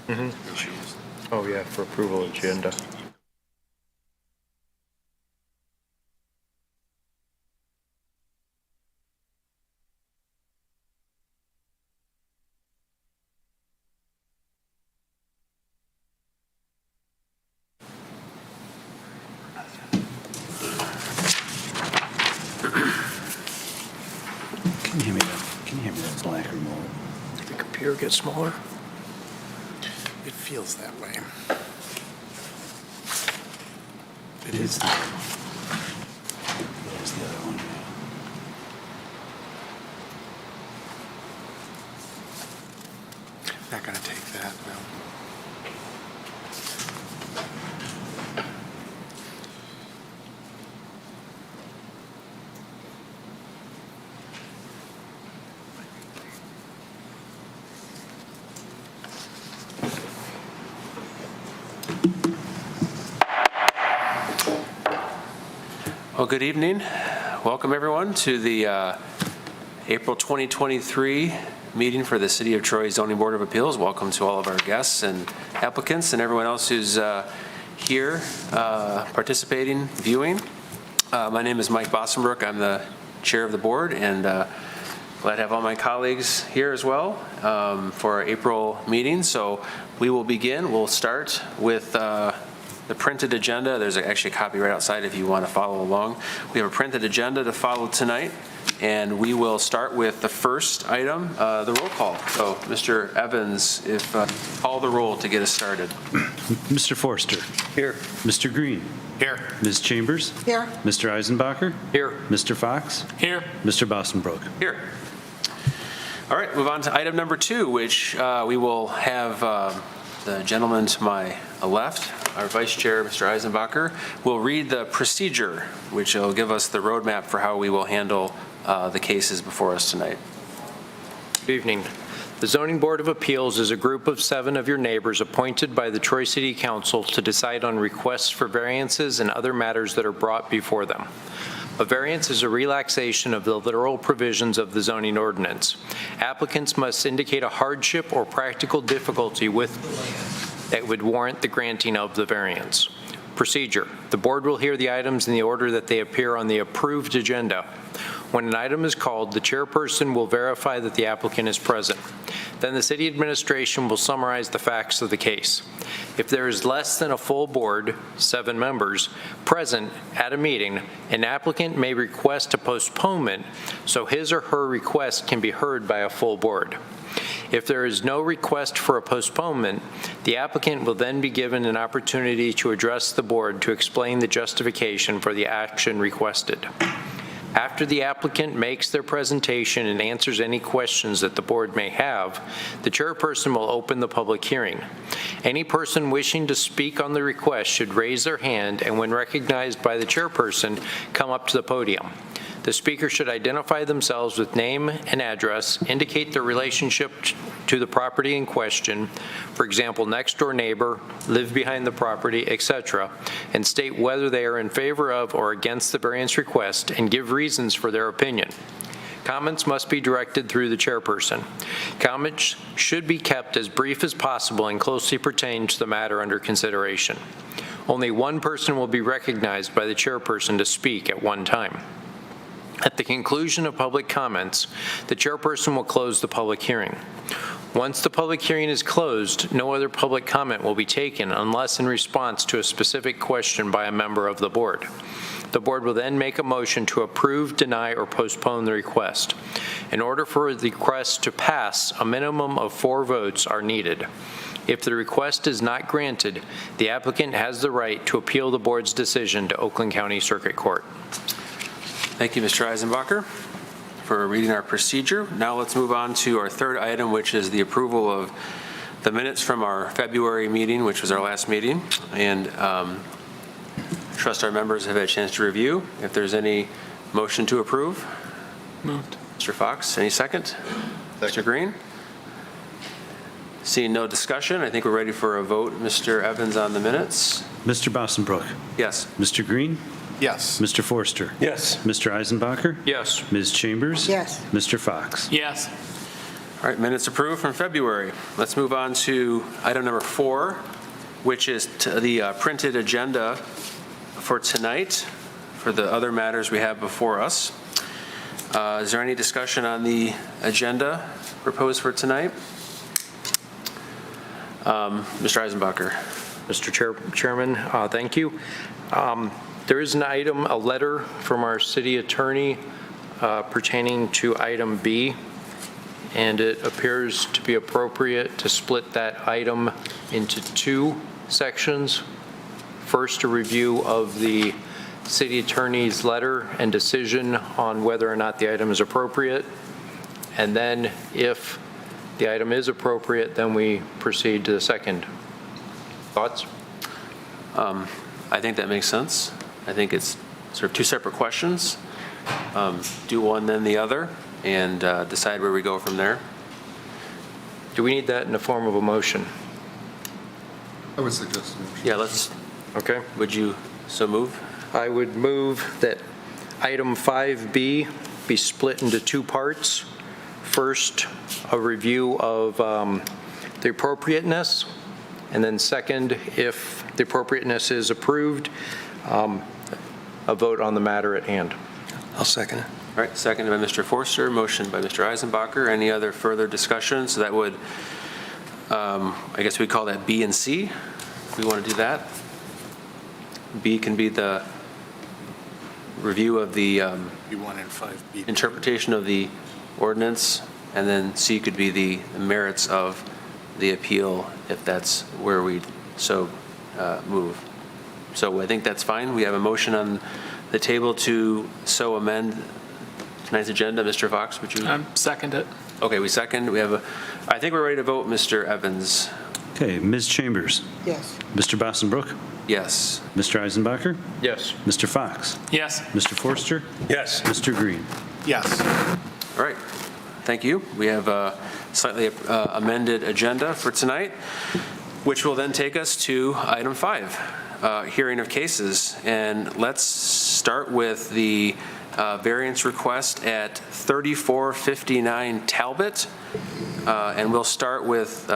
Oh, yeah, for approval agenda. Can you hand me that black remote? The computer gets smaller. It feels that way. It is the other one. It is the other one. Not gonna take that, no. Well, good evening. Welcome, everyone, to the April 2023 meeting for the City of Troy Zoning Board of Appeals. Welcome to all of our guests and applicants and everyone else who's here participating, viewing. My name is Mike Bossenbrook. I'm the chair of the board, and glad to have all my colleagues here as well for our April meeting. So we will begin. We'll start with the printed agenda. There's actually a copy right outside if you want to follow along. We have a printed agenda to follow tonight, and we will start with the first item, the roll call. So, Mr. Evans, if call the roll to get us started. Mr. Forster. Here. Mr. Green. Here. Ms. Chambers. Here. Mr. Eisenbacher. Here. Mr. Fox. Here. Mr. Bossenbrook. Here. All right, move on to item number 2, which we will have the gentleman to my left, our Vice Chair, Mr. Eisenbacher, will read the procedure, which will give us the roadmap for how we will handle the cases before us tonight. Good evening. The Zoning Board of Appeals is a group of 7 of your neighbors appointed by the Troy City Council to decide on requests for variances and other matters that are brought before them. A variance is a relaxation of the literal provisions of the zoning ordinance. Applicants must indicate a hardship or practical difficulty with the land that would warrant the granting of the variance. Procedure. The board will hear the items in the order that they appear on the approved agenda. When an item is called, the chairperson will verify that the applicant is present. Then the city administration will summarize the facts of the case. If there is less than a full board, 7 members, present at a meeting, an applicant may request a postponement so his or her request can be heard by a full board. If there is no request for a postponement, the applicant will then be given an opportunity to address the board to explain the justification for the action requested. After the applicant makes their presentation and answers any questions that the board may have, the chairperson will open the public hearing. Any person wishing to speak on the request should raise their hand and, when recognized by the chairperson, come up to the podium. The speaker should identify themselves with name and address, indicate their relationship to the property in question, for example, next door neighbor, live behind the property, etc., and state whether they are in favor of or against the variance request and give reasons for their opinion. Comments must be directed through the chairperson. Comments should be kept as brief as possible and closely pertain to the matter under consideration. Only one person will be recognized by the chairperson to speak at one time. At the conclusion of public comments, the chairperson will close the public hearing. Once the public hearing is closed, no other public comment will be taken unless in response to a specific question by a member of the board. The board will then make a motion to approve, deny, or postpone the request. In order for the request to pass, a minimum of 4 votes are needed. If the request is not granted, the applicant has the right to appeal the board's decision to Oakland County Circuit Court. Thank you, Mr. Eisenbacher, for reading our procedure. Now let's move on to our third item, which is the approval of the minutes from our February meeting, which was our last meeting. And trust our members have had a chance to review. If there's any motion to approve. Moved. Mr. Fox, any second? Mr. Green? Seeing no discussion, I think we're ready for a vote. Mr. Evans on the minutes. Mr. Bossenbrook. Yes. Mr. Green. Yes. Mr. Forster. Yes. Mr. Eisenbacher. Yes. Ms. Chambers. Yes. Mr. Fox. Yes. All right, minutes approved from February. Let's move on to item number 4, which is the printed agenda for tonight for the other matters we have before us. Is there any discussion on the agenda proposed for tonight? Mr. Eisenbacher. Mr. Chairman, thank you. There is an item, a letter from our city attorney pertaining to item B, and it appears to be appropriate to split that item into 2 sections. First, a review of the city attorney's letter and decision on whether or not the item is appropriate. And then if the item is appropriate, then we proceed to the second. Thoughts? I think that makes sense. I think it's sort of 2 separate questions. Do one, then the other, and decide where we go from there. Do we need that in the form of a motion? I would suggest a motion. Yeah, let's, Okay. would you so move? I would move that item 5B be split into 2 parts. First, a review of the appropriateness, and then second, if the appropriateness is approved, a vote on the matter at hand. I'll second it. All right, seconded by Mr. Forster, motion by Mr. Eisenbacher. Any other further discussion? So that would, I guess we call that B and C. If we want to do that. B can be the review of the B1 and 5B. interpretation of the ordinance, and then C could be the merits of the appeal, if that's where we so move. So I think that's fine. We have a motion on the table to so amend tonight's agenda. Mr. Fox, would you? Second it. Okay, we second. We have a, I think we're ready to vote. Mr. Evans? Okay, Ms. Chambers. Yes. Mr. Bossenbrook. Yes. Mr. Eisenbacher. Yes. Mr. Fox. Yes. Mr. Forster. Yes. Mr. Green. Yes. All right. Thank you. We have a slightly amended agenda for tonight, which will then take us to item 5, hearing of cases. And let's start with the variance request at 3459 Talbot. And we'll start with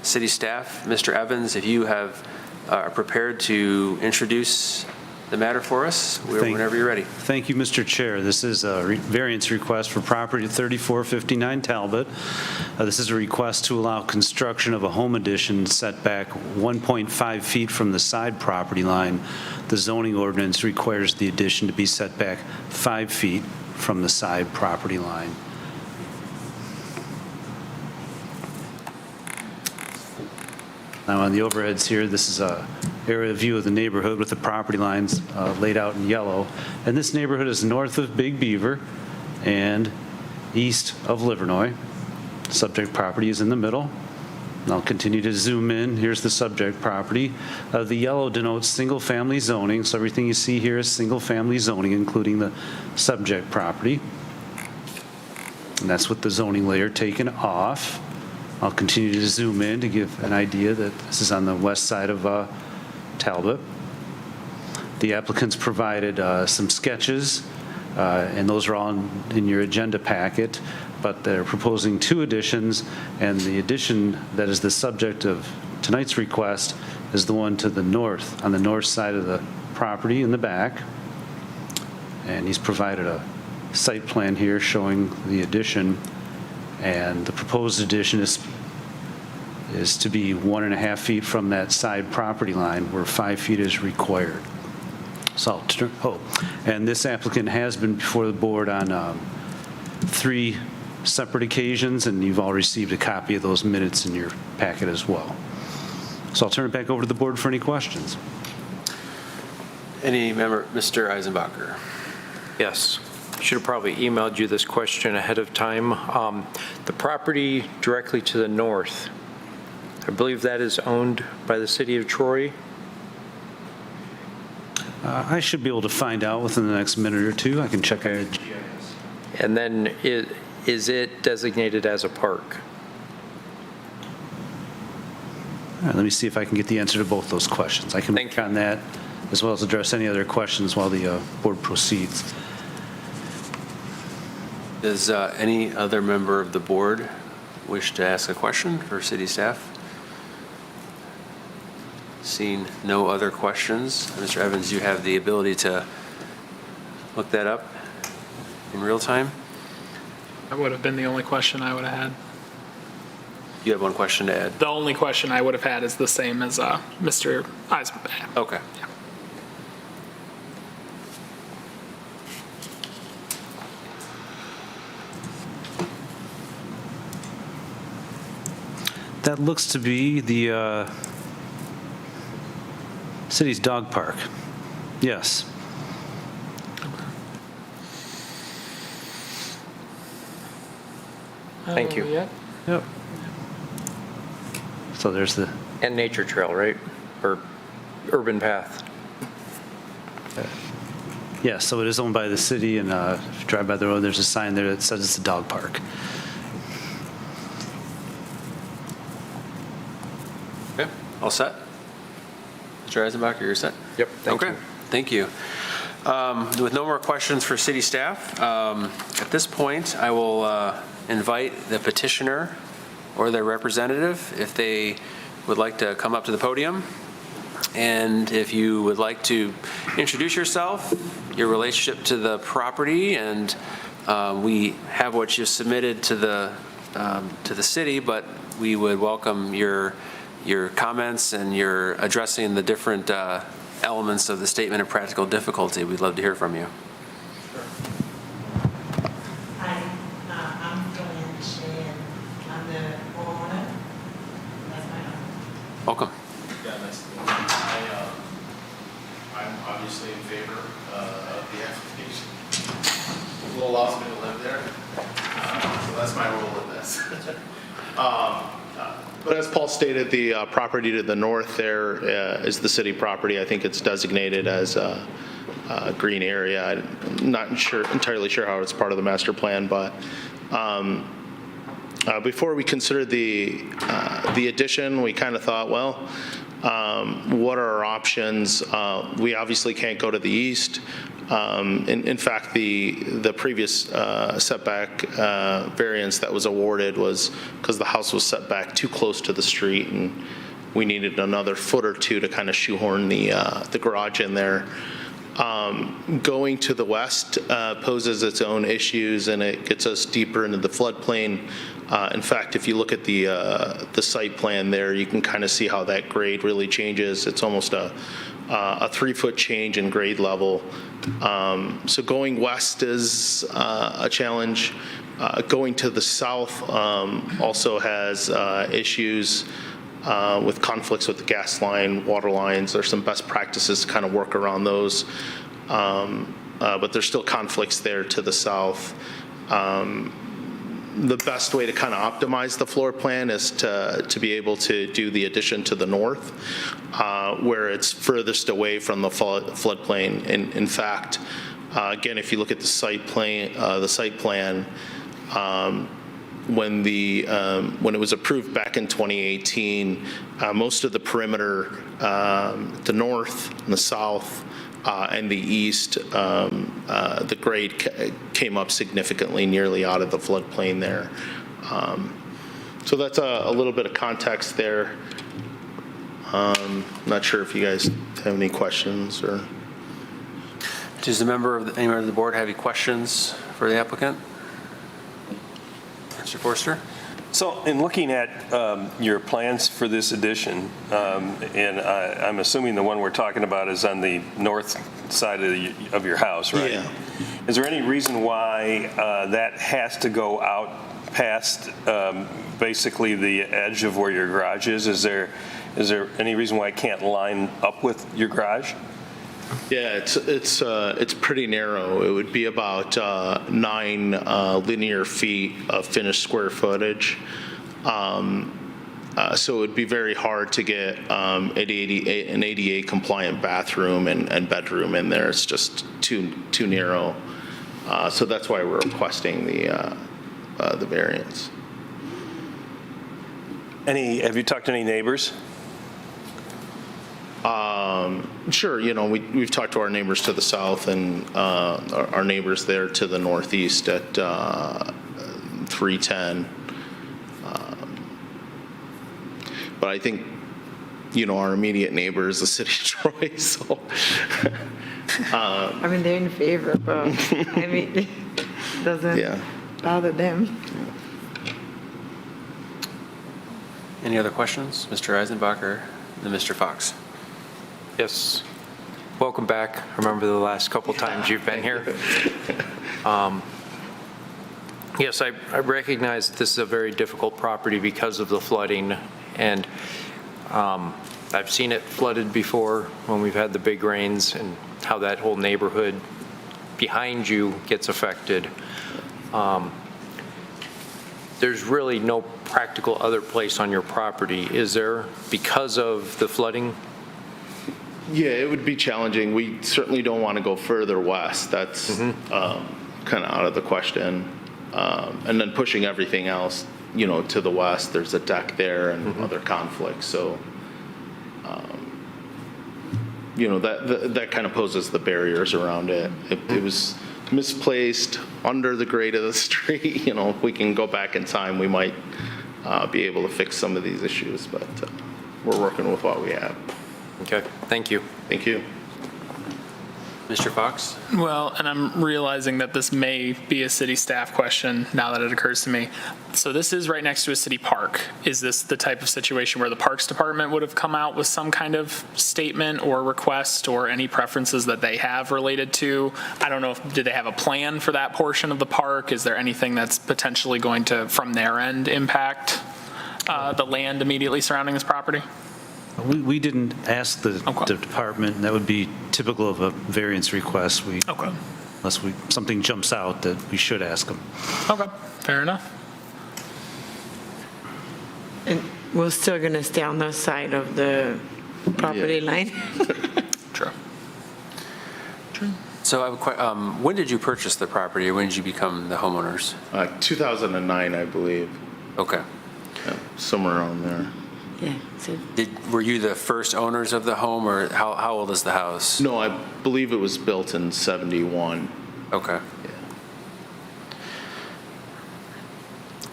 city staff. Mr. Evans, if you are prepared to introduce the matter for us, whenever you're ready. Thank you, Mr. Chair. This is a variance request for property at 3459 Talbot. This is a request to allow construction of a home addition setback 1.5 feet from the side property line. The zoning ordinance requires the addition to be set back 5 feet from the side property line. Now on the overheads here, this is a area view of the neighborhood with the property lines laid out in yellow. And this neighborhood is north of Big Beaver and east of Livernois. Subject property is in the middle. And I'll continue to zoom in. Here's the subject property. The yellow denotes single-family zoning, so everything you see here is single-family zoning, including the subject property. And that's with the zoning layer taken off. I'll continue to zoom in to give an idea that this is on the west side of Talbot. The applicants provided some sketches, and those are all in your agenda packet, but they're proposing 2 additions, and the addition that is the subject of tonight's request is the one to the north, on the north side of the property in the back. And he's provided a site plan here showing the addition, and the proposed addition is to be 1.5 feet from that side property line where 5 feet is required. So, and this applicant has been before the board on 3 separate occasions, and you've all received a copy of those minutes in your packet as well. So I'll turn it back over to the board for any questions. Any member, Mr. Eisenbacher? Yes. Should have probably emailed you this question ahead of time. The property directly to the north, I believe that is owned by the city of Troy. I should be able to find out within the next minute or 2. I can check our GIS. And then is it designated as a park? All right, let me see if I can get the answer to both those questions. I can work on that as well as address any other questions while the board proceeds. Does any other member of the board wish to ask a question for city staff? Seeing no other questions, Mr. Evans, you have the ability to look that up in real time? That would have been the only question I would have had. You have one question to add? The only question I would have had is the same as Mr. Eisman. Okay. Yeah. That looks to be the city's dog park. Yes. Thank you. Yeah. Yep. So there's the, And nature trail, right? Or urban path? yeah, so it is owned by the city, and if you drive by the road, there's a sign there that says it's a dog park. Okay, all set? Mr. Eisenbach, you're set? Yep, thank you. Okay, thank you. With no more questions for city staff, at this point, I will invite the petitioner or their representative if they would like to come up to the podium. And if you would like to introduce yourself, your relationship to the property, and we have what you submitted to the city, but we would welcome your comments and your addressing the different elements of the statement of practical difficulty. We'd love to hear from you. Hi, I'm Joanne Shan. I'm the homeowner. That's my home. Welcome. Yeah, nice to meet you. I'm obviously in favor of the application. A little lost me to live there, so that's my role in this. But as Paul stated, the property to the north there is the city property. I think it's designated as a green area. I'm not entirely sure how it's part of the master plan, but before we considered the addition, we kind of thought, well, what are our options? We obviously can't go to the east. In fact, the previous setback variance that was awarded was because the house was set back too close to the street, and we needed another foot or two to kind of shoehorn the garage in there. Going to the west poses its own issues, and it gets us deeper into the floodplain. In fact, if you look at the site plan there, you can kind of see how that grade really changes. It's almost a 3-foot change in grade level. So going west is a challenge. Going to the south also has issues with conflicts with the gas line, water lines. There's some best practices to kind of work around those. But there's still conflicts there to the south. The best way to kind of optimize the floor plan is to be able to do the addition to the north, where it's furthest away from the floodplain. In fact, again, if you look at the site plan, when it was approved back in 2018, most of the perimeter, the north and the south, and the east, the grade came up significantly, nearly out of the floodplain there. So that's a little bit of context there. Not sure if you guys have any questions or. Does any member of the board have any questions for the applicant? Mr. Forster? So in looking at your plans for this addition, and I'm assuming the one we're talking about is on the north side of your house, right? Yeah. Is there any reason why that has to go out past basically the edge of where your garage is? Is there any reason why it can't line up with your garage? Yeah, it's pretty narrow. It would be about 9 linear feet of finished square footage. So it would be very hard to get an ADA compliant bathroom and bedroom in there. It's just too narrow. So that's why we're requesting the variance. Have you talked to any neighbors? Sure, we've talked to our neighbors to the south and our neighbors there to the northeast at 310. But I think, our immediate neighbor is the city of Troy, so. I mean, they're in favor, but I mean, it doesn't Yeah. bother them. Any other questions? Mr. Eisenbach or Mr. Fox? Yes. Welcome back. I remember the last couple times you've been here. Yes, I recognize that this is a very difficult property because of the flooding, and I've seen it flooded before when we've had the big rains and how that whole neighborhood behind you gets affected. There's really no practical other place on your property, is there, because of the flooding? Yeah, it would be challenging. We certainly don't want to go further west. That's kind of out of the question. And then pushing everything else, to the west, there's a deck there and other conflicts. So, that kind of poses the barriers around it. It was misplaced under the grade of the street. If we can go back in time, we might be able to fix some of these issues, but we're working with what we have. Okay, thank you. Thank you. Mr. Fox? Well, and I'm realizing that this may be a city staff question now that it occurs to me. So this is right next to a city park. Is this the type of situation where the Parks Department would have come out with some kind of statement or request or any preferences that they have related to? I don't know did they have a plan for that portion of the park? Is there anything that's potentially going to, from their end, impact the land immediately surrounding this property? We didn't ask the department. That would be typical of a variance request. Unless something jumps out that we should ask them. Okay, fair enough. And we're still going to stay on the side of the property line? True. So I have when did you purchase the property, or when did you become the homeowners? 2009, I believe. Okay. Yeah, somewhere around there. Yeah. So Were you the first owners of the home, or how old is the house? No, I believe it was built in 71. Okay. Yeah.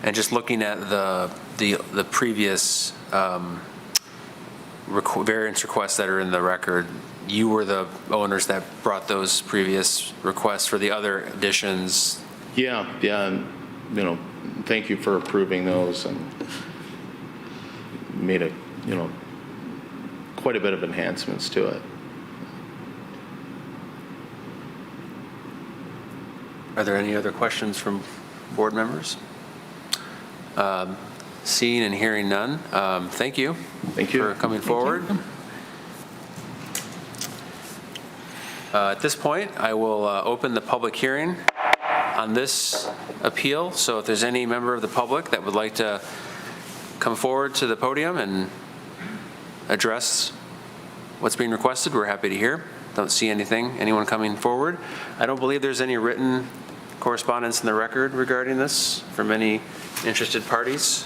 And just looking at the previous variance requests that are in the record, you were the owners that brought those previous requests for the other additions. Yeah, and thank you for approving those, and made quite a bit of enhancements to it. Are there any other questions from board members? Seeing and hearing none, thank you. Thank you for coming forward. At this point, I will open the public hearing on this appeal. So if there's any member of the public that would like to come forward to the podium and address what's being requested, we're happy to hear. Don't see anyone coming forward. I don't believe there's any written correspondence in the record regarding this from any interested parties.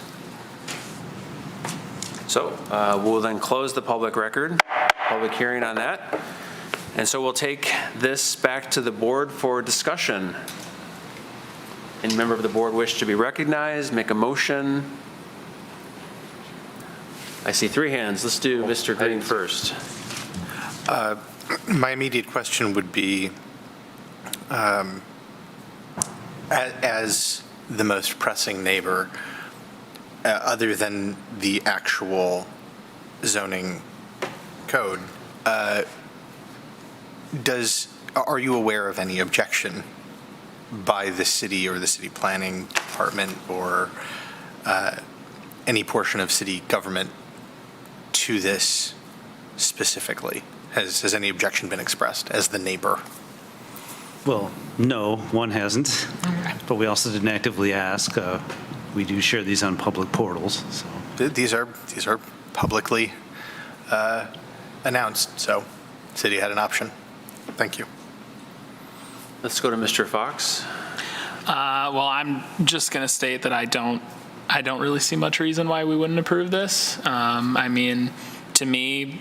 So we'll then close the public hearing on that. And so we'll take this back to the board for discussion. Any member of the board wish to be recognized, make a motion? I see 3 hands. Let's do Mr. Green first. My immediate question would be, as the most pressing neighbor, other than the actual zoning code, are you aware of any objection by the city or the city planning department or any portion of city government to this specifically? Has any objection been expressed as the neighbor? Well, no, one hasn't. But we also didn't actively ask. We do share these on public portals. So These are publicly announced, so city had an option. Thank you. Let's go to Mr. Fox. Well, I'm just going to state that I don't really see much reason why we wouldn't approve this. I mean, to me,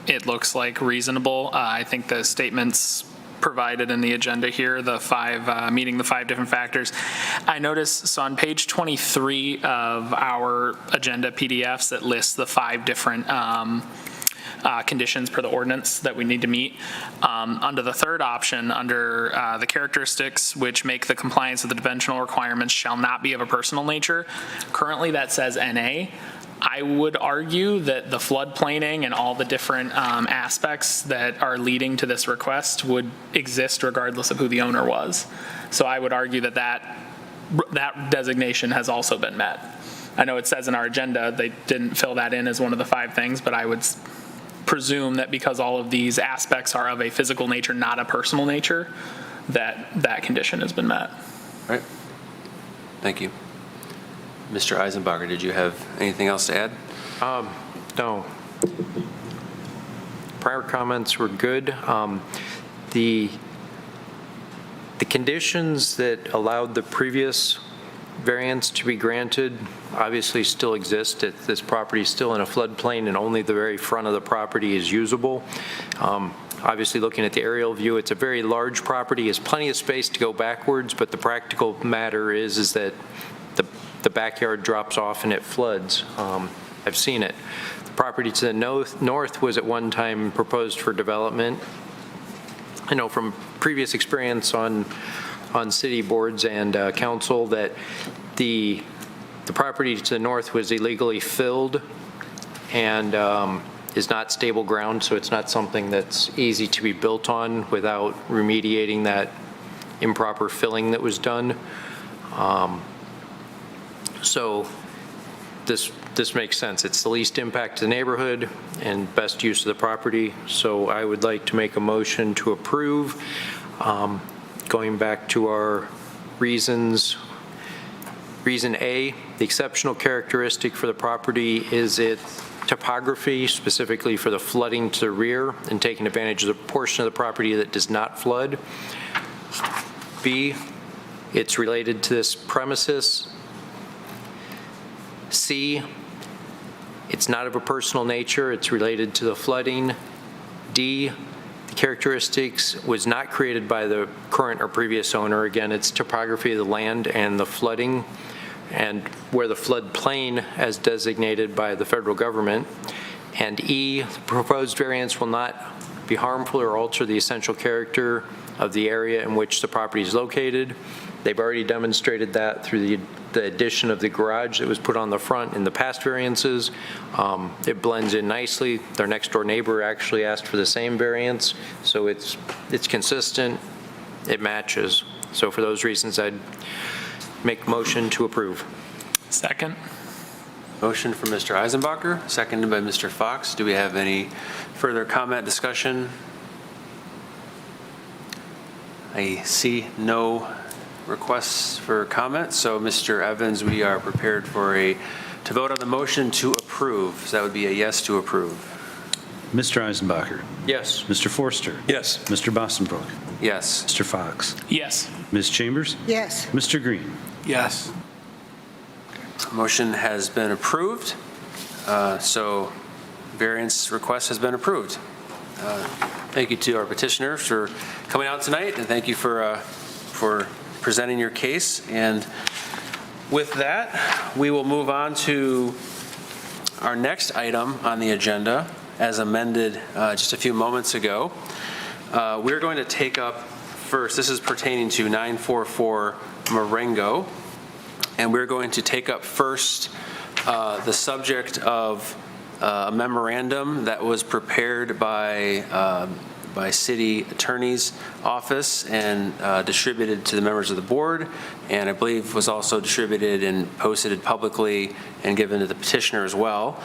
it looks like reasonable. I think the statements provided in the agenda here, the meeting the 5 different factors. I noticed, so on page 23 of our agenda PDFs that lists the 5 different conditions per the ordinance that we need to meet. Under the third option, under the characteristics which make the compliance with the dimensional requirements shall not be of a personal nature, currently that says NA. I would argue that the floodplaining and all the different aspects that are leading to this request would exist regardless of who the owner was. So I would argue that that designation has also been met. I know it says in our agenda they didn't fill that in as one of the 5 things, but I would presume that because all of these aspects are of a physical nature, not a personal nature, that condition has been met. All right. Thank you. Mr. Eisenbacher, did you have anything else to add? No. Prior comments were good. The conditions that allowed the previous variance to be granted obviously still exist. This property is still in a floodplain and only the very front of the property is usable. Obviously, looking at the aerial view, it's a very large property. There's plenty of space to go backwards, but the practical matter is that the backyard drops off and it floods. I've seen it. The property to the north was at one time proposed for development. I know from previous experience on city boards and council that the property to the north was illegally filled and is not stable ground, so it's not something that's easy to be built on without remediating that improper filling that was done. So this makes sense. It's the least impact to the neighborhood and best use of the property. So I would like to make a motion to approve. Going back to our reasons, reason A, the exceptional characteristic for the property is its topography, specifically for the flooding to the rear and taking advantage of the portion of the property that does not flood. B, it's related to this premises. C, it's not of a personal nature, it's related to the flooding. D, the characteristics was not created by the current or previous owner. Again, it's topography of the land and the flooding and where the floodplain as designated by the federal government. And E, the proposed variance will not be harmful or alter the essential character of the area in which the property is located. They've already demonstrated that through the addition of the garage that was put on the front in the past variances. It blends in nicely. Their next door neighbor actually asked for the same variance, so it's consistent, it matches. So for those reasons, I'd make motion to approve. Second. Motion from Mr. Eisenbacher, seconded by Mr. Fox. Do we have any further comment, discussion? I see no requests for comment. So Mr. Evans, we are prepared to vote on the motion to approve. So that would be a yes to approve. Mr. Eisenbacher. Yes. Mr. Forster. Yes. Mr. Bossenbrook. Yes. Mr. Fox. Yes. Ms. Chambers. Yes. Mr. Green. Yes. Motion has been approved. So variance request has been approved. Thank you to our petitioner for coming out tonight, and thank you for presenting your case. And with that, we will move on to our next item on the agenda, as amended just a few moments ago. We're going to take up first, this is pertaining to 944 Marengo, and we're going to take up first the subject of a memorandum that was prepared by city attorney's office and distributed to the members of the board, and I believe was also distributed and posted publicly and given to the petitioner as well.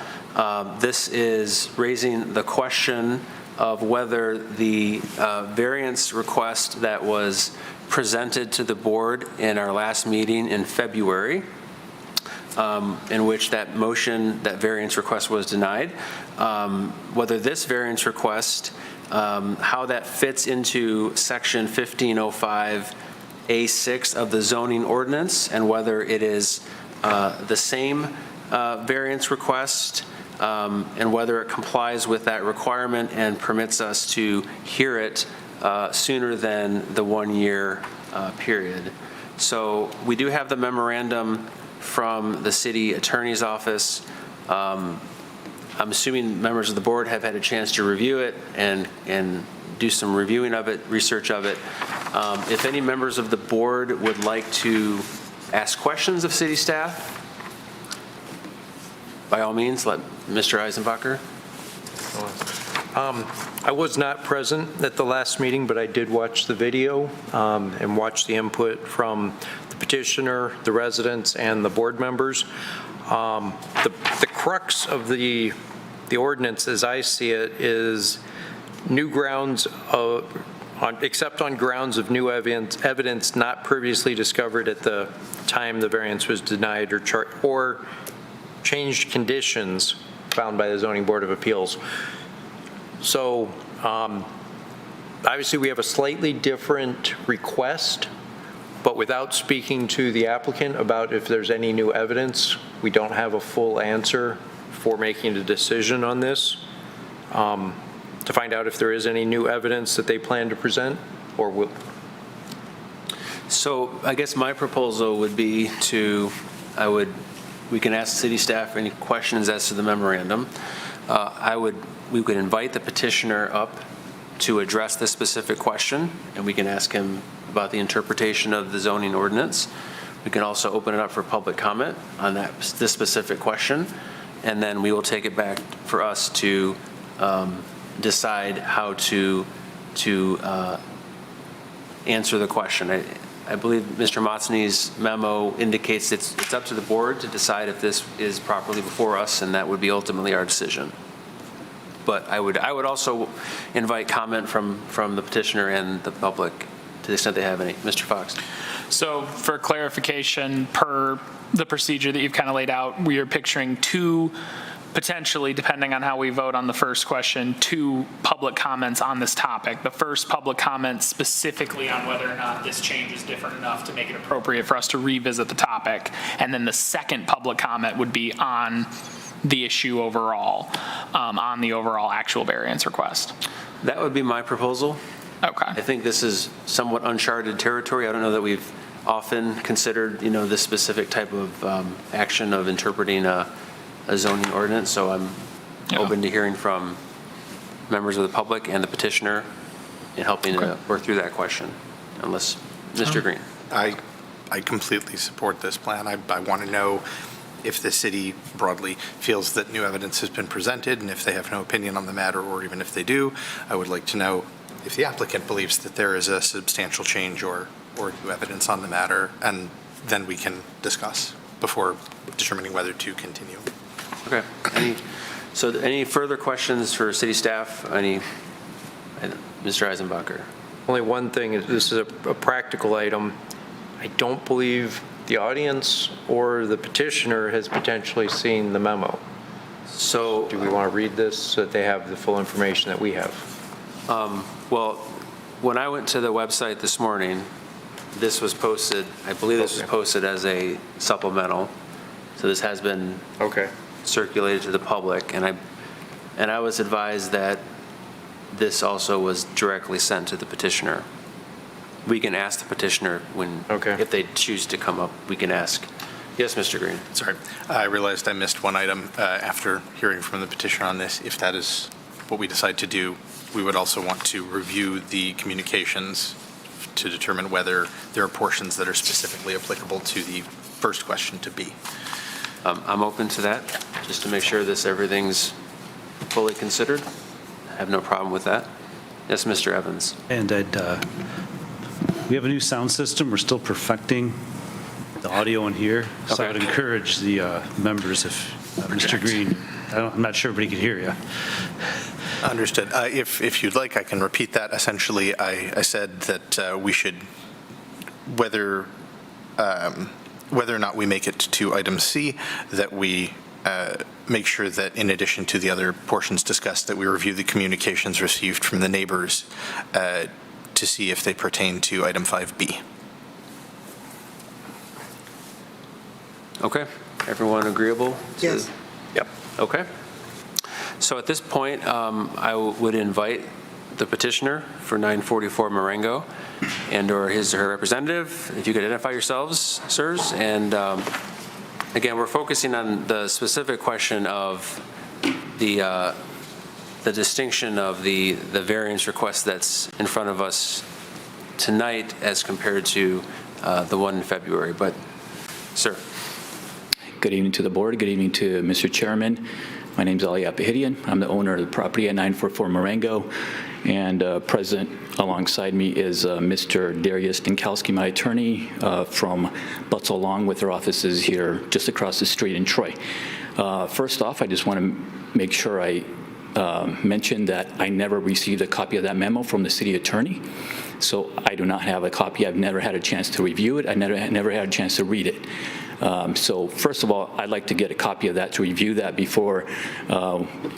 This is raising the question of whether the variance request that was presented to the board in our last meeting in February, in which that variance request was denied, whether this variance request, how that fits into section 1505A6 of the zoning ordinance, and whether it is the same variance request, and whether it complies with that requirement and permits us to hear it sooner than the 1-year period. So we do have the memorandum from the city attorney's office. I'm assuming members of the board have had a chance to review it and do some reviewing of it, research of it. If any members of the board would like to ask questions of city staff, by all means, let Mr. Eisenbacher. I was not present at the last meeting, but I did watch the video and watch the input from the petitioner, the residents, and the board members. The crux of the ordinance, as I see it, is new grounds except on grounds of new evidence not previously discovered at the time the variance was denied or changed conditions found by the Zoning Board of Appeals. So obviously we have a slightly different request, but without speaking to the applicant about if there's any new evidence, we don't have a full answer for making a decision on this. To find out if there is any new evidence that they plan to present, or will. So I guess my proposal would be we can ask city staff any questions as to the memorandum. We could invite the petitioner up to address this specific question, and we can ask him about the interpretation of the zoning ordinance. We can also open it up for public comment on this specific question, and then we will take it back for us to decide how to answer the question. I believe Mr. Motzny's memo indicates it's up to the board to decide if this is properly before us, and that would be ultimately our decision. But I would also invite comment from the petitioner and the public to the extent they have any. Mr. Fox. So for clarification, per the procedure that you've kind of laid out, we are picturing potentially, depending on how we vote on the first question, 2 public comments on this topic. The first public comment specifically on whether or not this change is different enough to make it appropriate for us to revisit the topic. And then the second public comment would be on the issue overall, on the overall actual variance request. That would be my proposal. Okay. I think this is somewhat uncharted territory. I don't know that we've often considered, this specific type of action of interpreting a zoning ordinance, so I'm open to hearing from members of the public and the petitioner in helping to work through that question, unless, Mr. Green. I completely support this plan. I want to know if the city broadly feels that new evidence has been presented, and if they have no opinion on the matter, or even if they do, I would like to know if the applicant believes that there is a substantial change or new evidence on the matter, and then we can discuss before determining whether to continue. Okay. Any further questions for city staff? Mr. Eisenbacher? Only one thing, this is a practical item. I don't believe the audience or the petitioner has potentially seen the memo. So do we want to read this so that they have the full information that we have? Well, when I went to the website this morning, this was posted, I believe this was posted as a supplemental. So this has been circulated to the public, and I was advised that this also was directly sent to the petitioner. We can ask the petitioner if they choose to come up, we can ask. Yes, Mr. Green. Sorry, I realized I missed one item after hearing from the petitioner on this. If that is what we decide to do, we would also want to review the communications to determine whether there are portions that are specifically applicable to the first question to be. I'm open to that, just to make sure everything's fully considered. I have no problem with that. Yes, Mr. Evans. And we have a new sound system. We're still perfecting the audio in here. So I would encourage the members, if Mr. Green, I'm not sure everybody could hear you. Understood. If you'd like, I can repeat that. Essentially, I said that we should, whether or not we make it to item C, that we make sure that in addition to the other portions discussed, that we review the communications received from the neighbors to see if they pertain to item 5B. Okay. Everyone agreeable? Yes. Yep. Okay. So at this point, I would invite the petitioner for 944 Marengo and/or his or her representative. If you could identify yourselves, sirs. And again, we're focusing on the specific question of the distinction of the variance request that's in front of us tonight as compared to the one in February. But, sir. Good evening to the board. Good evening to Mr. Chairman. My name is Ali Apahidian. I'm the owner of the property at 944 Marengo, and present alongside me is Mr. Darius Dinkowski, my attorney from Butts Along, with our offices here just across the street in Troy. First off, I just want to make sure I mention that I never received a copy of that memo from the city attorney. So I do not have a copy. I've never had a chance to review it. I never had a chance to read it. So first of all, I'd like to get a copy of that to review that before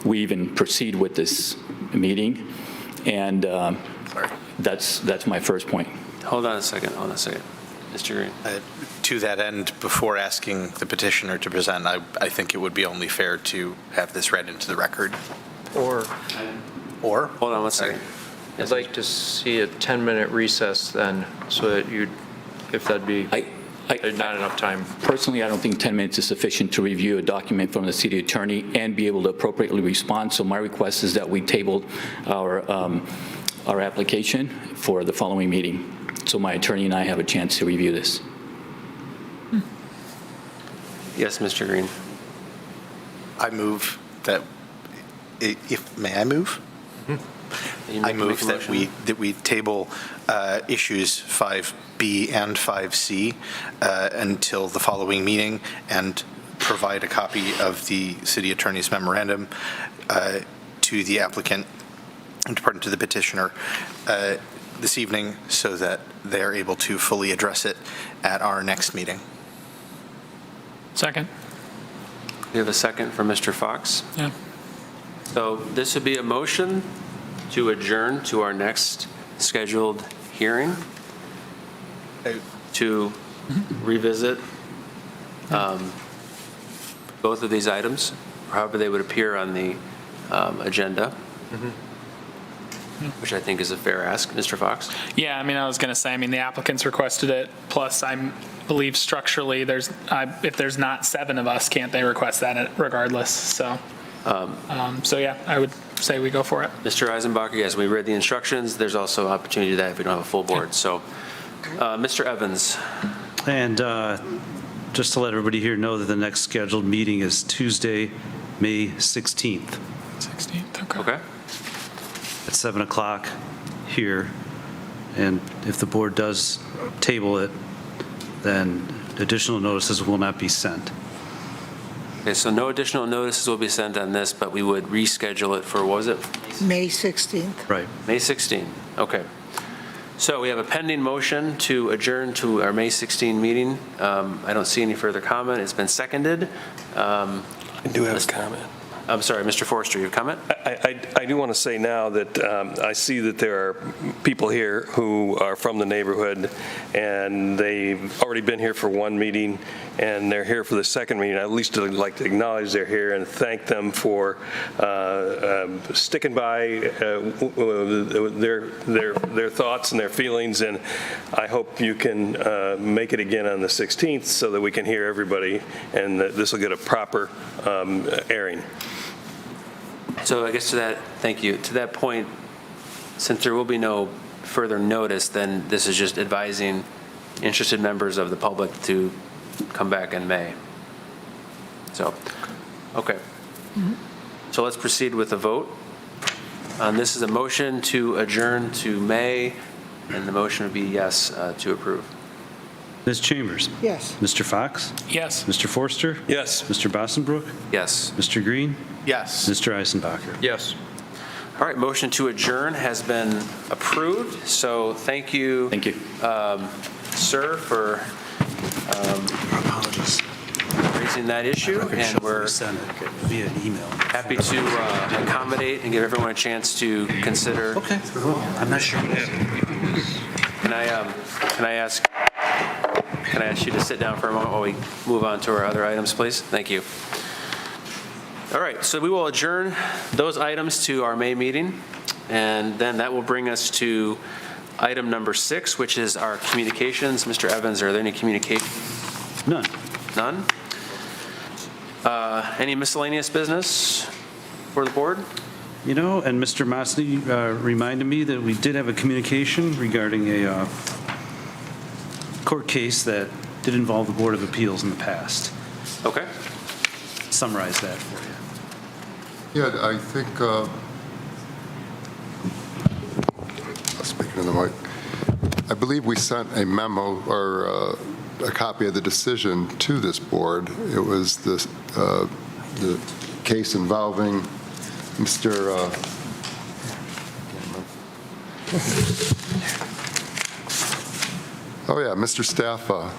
we even proceed with this meeting. And that's my first point. Hold on a second. Mr. Green. To that end, before asking the petitioner to present, I think it would be only fair to have this read into the record. Or Hold on one second. I'd like to see a 10-minute recess then, so that if that'd be not enough time. Personally, I don't think 10 minutes is sufficient to review a document from the city attorney and be able to appropriately respond. So my request is that we tabled our application for the following meeting, so my attorney and I have a chance to review this. Yes, Mr. Green. I move that, may I move? I move that we table issues 5B and 5C until the following meeting, and provide a copy of the city attorney's memorandum to the applicant, and to the petitioner this evening, so that they're able to fully address it at our next meeting. Second. We have a second from Mr. Fox. Yeah. So this would be a motion to adjourn to our next scheduled hearing to revisit both of these items, or however they would appear on the agenda, which I think is a fair ask. Mr. Fox? Yeah, I mean, I was going to say, the applicants requested it, plus I believe structurally if there's not 7 of us, can't they request that regardless? So, so yeah, I would say we go for it. Mr. Eisenbacher, yes, we read the instructions. There's also an opportunity to do that if we don't have a full board. So, Mr. Evans. And just to let everybody here know that the next scheduled meeting is Tuesday, May 16th. 16th, Okay. At 7 o'clock here. And if the board does table it, then additional notices will not be sent. Okay, so no additional notices will be sent on this, but we would reschedule it for, what was it? May 16th. Right. May 16th. Okay. So we have a pending motion to adjourn to our May 16 meeting. I don't see any further comment. It's been seconded. I do have a comment. I'm sorry, Mr. Forrester, you have a comment? I do want to say now that I see that there are people here who are from the neighborhood, and they've already been here for one meeting, and they're here for the second meeting. At least I'd like to acknowledge they're here and thank them for sticking by their thoughts and their feelings, and I hope you can make it again on the 16th so that we can hear everybody, and that this will get a proper airing. So I guess to that, thank you. To that point, since there will be no further notice, then this is just advising interested members of the public to come back in May. So, okay. So let's proceed with the vote. This is a motion to adjourn to May, and the motion would be yes to approve. Ms. Chambers? Yes. Mr. Fox? Yes. Mr. Forster? Yes. Mr. Bossenbrook? Yes. Mr. Green? Yes. Mr. Eisenbacher? Yes. All right, motion to adjourn has been approved. So thank you. Thank you. Sir, for raising that issue, and we're via email. happy to accommodate and give everyone a chance to consider. Okay. I'm not sure. Can I ask you to sit down for a moment while we move on to our other items, please? Thank you. All right, so we will adjourn those items to our May meeting. And then that will bring us to item number 6, which is our communications. Mr. Evans, are there any communications? None. None? Any miscellaneous business for the board? You know, and Mr. Mosley reminded me that we did have a communication regarding a court case that did involve the Board of Appeals in the past. Okay. Summarize that for you. Yeah, I think, speaking of the mic, I believe we sent a memo or a copy of the decision to this board. It was the case involving Mr. Mr. Staffa.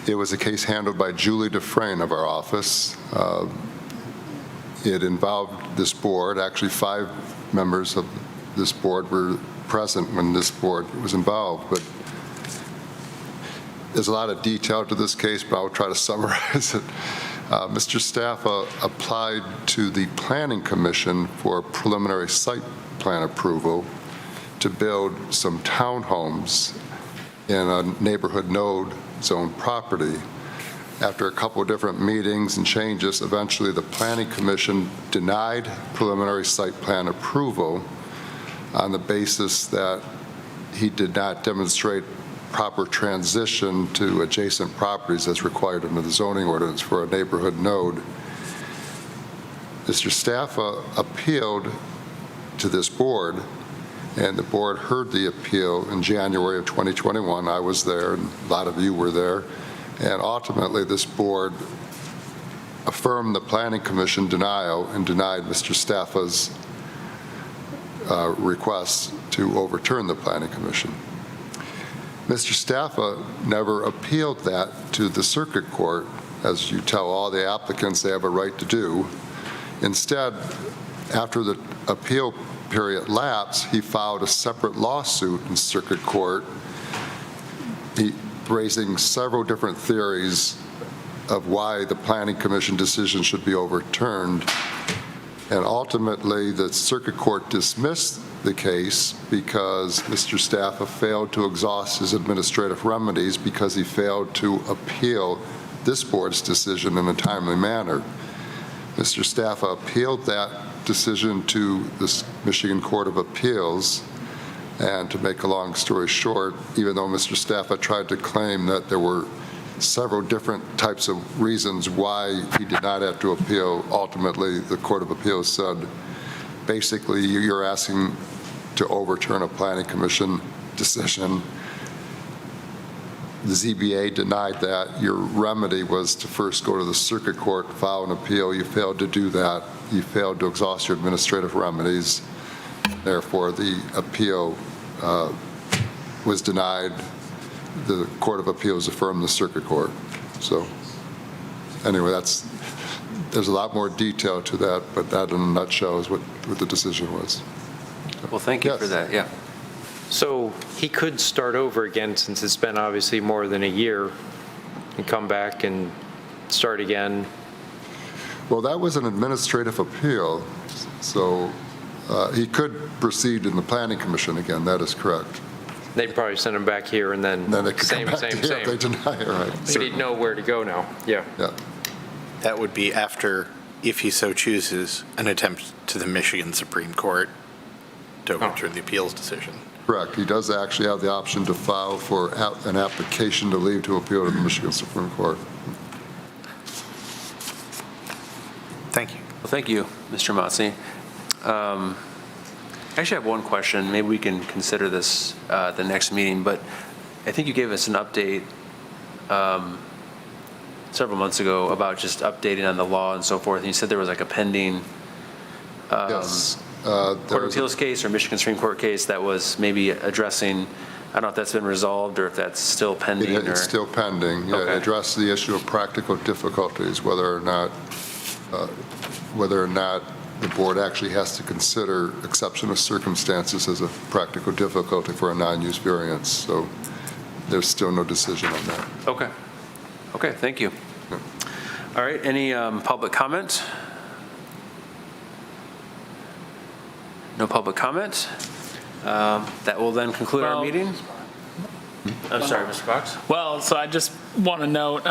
It was a case handled by Julie Dufresne of our office. It involved this board. Actually, 5 members of this board were present when this board was involved, but there's a lot of detail to this case, but I'll try to summarize it. Mr. Staffa applied to the Planning Commission for preliminary site plan approval to build some townhomes in a neighborhood node zone property. After a couple of different meetings and changes, eventually the Planning Commission denied preliminary site plan approval on the basis that he did not demonstrate proper transition to adjacent properties as required under the zoning ordinance for a neighborhood node. Mr. Staffa appealed to this board, and the board heard the appeal in January of 2021. I was there, and a lot of you were there. And ultimately, this board affirmed the Planning Commission denial and denied Mr. Staffa's request to overturn the Planning Commission. Mr. Staffa never appealed that to the circuit court, as you tell all the applicants they have a right to do. Instead, after the appeal period lapsed, he filed a separate lawsuit in circuit court, raising several different theories of why the Planning Commission decision should be overturned. And ultimately, the circuit court dismissed the case because Mr. Staffa failed to exhaust his administrative remedies because he failed to appeal this board's decision in a timely manner. Mr. Staffa appealed that decision to the Michigan Court of Appeals, and to make a long story short, even though Mr. Staffa tried to claim that there were several different types of reasons why he did not have to appeal, ultimately the Court of Appeals said, basically, you're asking to overturn a Planning Commission decision. The ZBA denied that. Your remedy was to first go to the circuit court, file an appeal. You failed to do that. You failed to exhaust your administrative remedies. Therefore, the appeal was denied. The Court of Appeals affirmed the circuit court. So anyway, there's a lot more detail to that, but that in a nutshell is what the decision was. Well, thank you for that, yeah. So he could start over again, since it's been obviously more than a year, and come back and start again. Well, that was an administrative appeal, so he could proceed in the Planning Commission again. That is correct. They'd probably send him back here, and then Then it could same, come back same, to here if they same. deny it, right? But he'd know where to go now, yeah. Yeah. That would be after, if he so chooses, an attempt to the Michigan Supreme Court to overturn the appeals decision. Correct. He does actually have the option to file for an application to leave to appeal to the Michigan Supreme Court. Thank you. Well, thank you, Mr. Motzi. I actually have one question. Maybe we can consider this the next meeting, but I think you gave us an update several months ago about just updating on the law and so forth. And you said there was like a pending Yes. Court of Appeals case or Michigan Supreme Court case that was maybe addressing, I don't know if that's been resolved or if that's still pending. It's still pending. Yeah, Okay. It addressed the issue of practical difficulties, whether or not the board actually has to consider exception of circumstances as a practical difficulty for a non-use variance. So there's still no decision on that. Okay. Okay, thank you. All right, any public comment? No public comment. That will then conclude our Well- meeting. I'm sorry, Mr. Fox? Well, so I just want to note,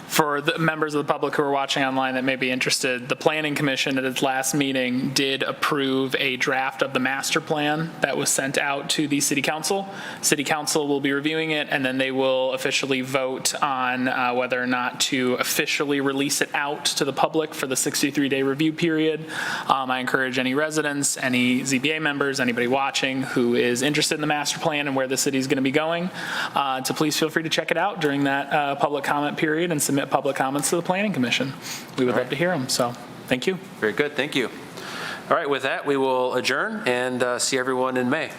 for the members of the public who are watching online that may be interested, the Planning Commission at its last meeting did approve a draft of the master plan that was sent out to the City Council. City Council will be reviewing it, and then they will officially vote on whether or not to officially release it out to the public for the 63-day review period. I encourage any residents, any ZBA members, anybody watching who is interested in the master plan and where the city is going to be going, to please feel free to check it out during that public comment period and submit public comments to the Planning Commission. We would love to hear them, so thank you. Very good, thank you. All right, with that, we will adjourn and see everyone in May.